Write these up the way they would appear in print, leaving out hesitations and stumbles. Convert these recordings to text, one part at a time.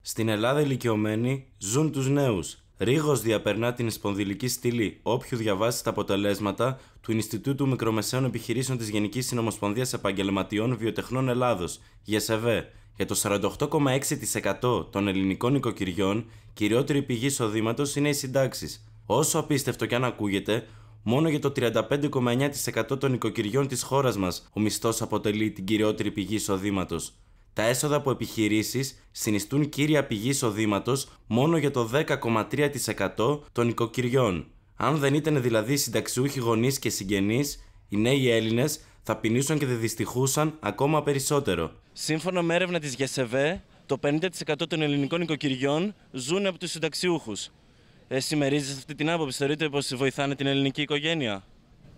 Στην Ελλάδα, οι ηλικιωμένοι ζουν τους νέους. Ρίγος διαπερνά την σπονδυλική στήλη όποιου διαβάσει τα αποτελέσματα του Ινστιτούτου Μικρομεσαίων Επιχειρήσεων της Γενικής Συνομοσπονδίας Επαγγελματιών Βιοτεχνών Ελλάδος, ΓΕΣΕΒΕ. Για το 48,6% των ελληνικών νοικοκυριών, κυριότερη πηγή εισοδήματος είναι οι συντάξεις. Όσο απίστευτο κι αν ακούγεται, μόνο για το 35,9% των νοικοκυριών της χώρας μας ο μισθός αποτελεί την κυριότερη πηγή εισοδήματος. Τα έσοδα από επιχειρήσεις συνιστούν κύρια πηγή εισοδήματος μόνο για το 10,3% των νοικοκυριών. Αν δεν ήταν δηλαδή συνταξιούχοι γονείς και συγγενείς, οι νέοι Έλληνες θα πεινούσαν και θα δυστυχούσαν ακόμα περισσότερο. Σύμφωνα με έρευνα της ΓΕΣΕΒΕ, το 50% των ελληνικών νοικοκυριών ζουν από τους συνταξιούχους. Συμμερίζεστε αυτή την άποψη? Θεωρείτε πως βοηθάνε την ελληνική οικογένεια?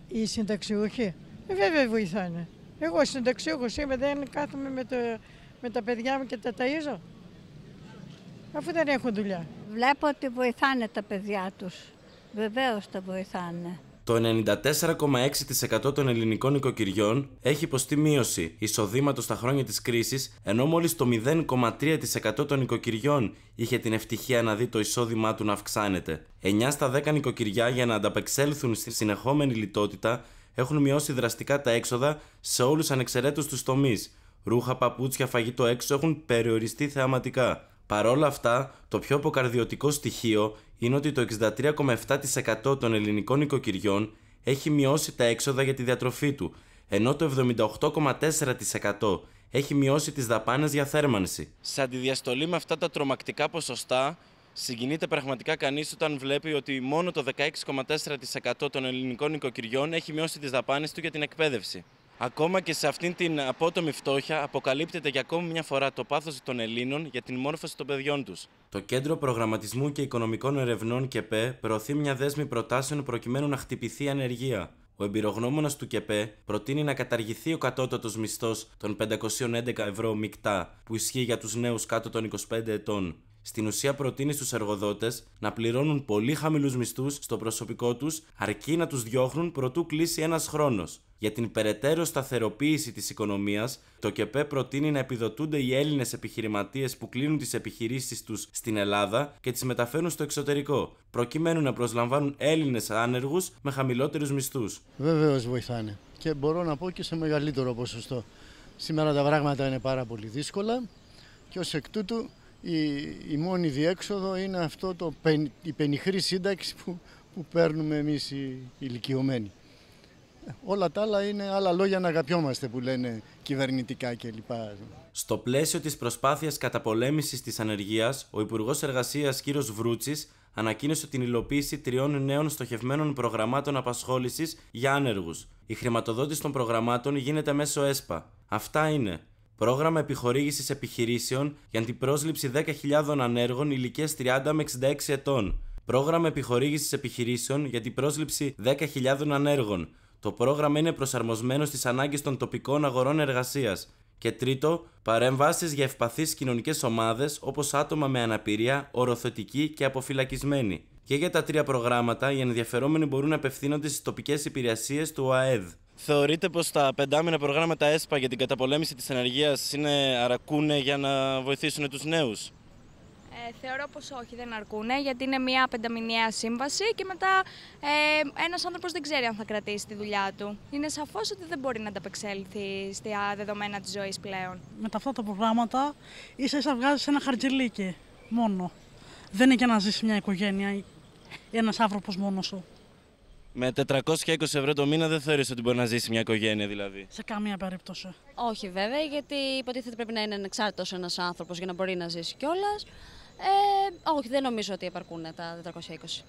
Οι συνταξιούχοι, βέβαια βοηθάνε. Εγώ συνταξιούχος είμαι, δεν κάθομαι με τα παιδιά μου και τα ταΐζω, αφού δεν έχουν δουλειά. Βλέπω ότι βοηθάνε τα παιδιά τους. Βεβαίως τα βοηθάνε. Το 94,6% των ελληνικών νοικοκυριών έχει υποστεί μείωση εισοδήματος στα χρόνια της κρίσης, ενώ μόλις το 0,3% των νοικοκυριών είχε την ευτυχία να δει το εισόδημά του να αυξάνεται. 9 στα 10 νοικοκυριά, για να ανταπεξέλθουν στη συνεχόμενη λιτότητα, έχουν μειώσει δραστικά τα έξοδα σε όλους ανεξαιρέτως τους τομείς. Ρούχα, παπούτσια, φαγητό έξω έχουν περιοριστεί θεαματικά. Παρόλα αυτά, το πιο αποκαρδιωτικό στοιχείο είναι ότι το 63,7% των ελληνικών νοικοκυριών έχει μειώσει τα έξοδα για τη διατροφή του, ενώ το 78,4% έχει μειώσει τις δαπάνες για θέρμανση. Σε αντιδιαστολή με αυτά τα τρομακτικά ποσοστά, συγκινείται πραγματικά κανείς όταν βλέπει ότι μόνο το 16,4% των ελληνικών νοικοκυριών έχει μειώσει τις δαπάνες του για την εκπαίδευση. Ακόμα και σε αυτήν την απότομη φτώχεια αποκαλύπτεται για ακόμη μια φορά το πάθος των Ελλήνων για την μόρφωση των παιδιών τους. Το Κέντρο Προγραμματισμού και Οικονομικών Ερευνών ΚΕΠΕ προωθεί μια δέσμη προτάσεων προκειμένου να χτυπηθεί η ανεργία. Ο εμπειρογνώμονας του ΚΕΠΕ προτείνει να καταργηθεί ο κατώτατος μισθός των 511 ευρώ μεικτά που ισχύει για τους νέους κάτω των 25 ετών. Στην ουσία προτείνει στους εργοδότες να πληρώνουν πολύ χαμηλούς μισθούς στο προσωπικό τους, αρκεί να τους διώχνουν προτού κλείσει ένας χρόνος. Για την περαιτέρω σταθεροποίηση της οικονομίας, το ΚΕΠΕ προτείνει να επιδοτούνται οι Έλληνες επιχειρηματίες που κλείνουν τις επιχειρήσεις τους στην Ελλάδα και τις μεταφέρουν στο εξωτερικό, προκειμένου να προσλαμβάνουν Έλληνες άνεργους με χαμηλότερους μισθούς. Βεβαίως βοηθάνε και μπορώ να πω και σε μεγαλύτερο ποσοστό. Σήμερα τα πράγματα είναι πάρα πολύ δύσκολα και ως εκ τούτου η μόνη διέξοδο είναι αυτό η πενιχρή σύνταξη που παίρνουμε εμείς οι ηλικιωμένοι. Όλα τα άλλα είναι άλλα λόγια να αγαπιόμαστε που λένε κυβερνητικά κλπ. Στο πλαίσιο της προσπάθειας καταπολέμησης της ανεργίας, ο Υπουργός Εργασίας κ. Βρούτσης ανακοίνωσε την υλοποίηση 3 νέων στοχευμένων προγραμμάτων απασχόλησης για άνεργους. Η χρηματοδότηση των προγραμμάτων γίνεται μέσω ΕΣΠΑ. Αυτά είναι: πρόγραμμα επιχορήγησης επιχειρήσεων για την πρόσληψη 10.000 ανέργων ηλικίας 30 με 66 ετών. Πρόγραμμα επιχορήγησης επιχειρήσεων για την πρόσληψη 10.000 ανέργων. Το πρόγραμμα είναι προσαρμοσμένο στις ανάγκες των τοπικών αγορών εργασίας. Και τρίτο, παρεμβάσεις για ευπαθείς κοινωνικές ομάδες όπως άτομα με αναπηρία, οροθετικοί και αποφυλακισμένοι. Και για τα 3 προγράμματα, οι ενδιαφερόμενοι μπορούν να απευθύνονται στις τοπικές υπηρεσίες του ΟΑΕΔ. Θεωρείτε πως τα 5μήνα προγράμματα ΕΣΠΑ για την καταπολέμηση της ανεργίας αρκούν για να βοηθήσουν τους νέους? Θεωρώ πως όχι, δεν αρκούνε, γιατί είναι μια 5μηνιαία σύμβαση και μετά ένας άνθρωπος δεν ξέρει αν θα κρατήσει τη δουλειά του. Είναι σαφώς ότι δεν μπορεί να ανταπεξέλθει στα δεδομένα της ζωής πλέον. Με αυτά τα προγράμματα ίσα-ίσα βγάζεις ένα χαρτζηλίκι μόνο. Δεν είναι για να ζήσει μια οικογένεια ή ένας άνθρωπος μόνος σου. Με 420 ευρώ το μήνα δεν θεωρείς ότι μπορεί να ζήσει μια οικογένεια δηλαδή? Σε καμία περίπτωση. Όχι βέβαια, γιατί υποτίθεται πρέπει να είναι ανεξάρτητος ένας άνθρωπος για να μπορεί να ζήσει κιόλας. Όχι, δεν νομίζω ότι επαρκούν τα 420.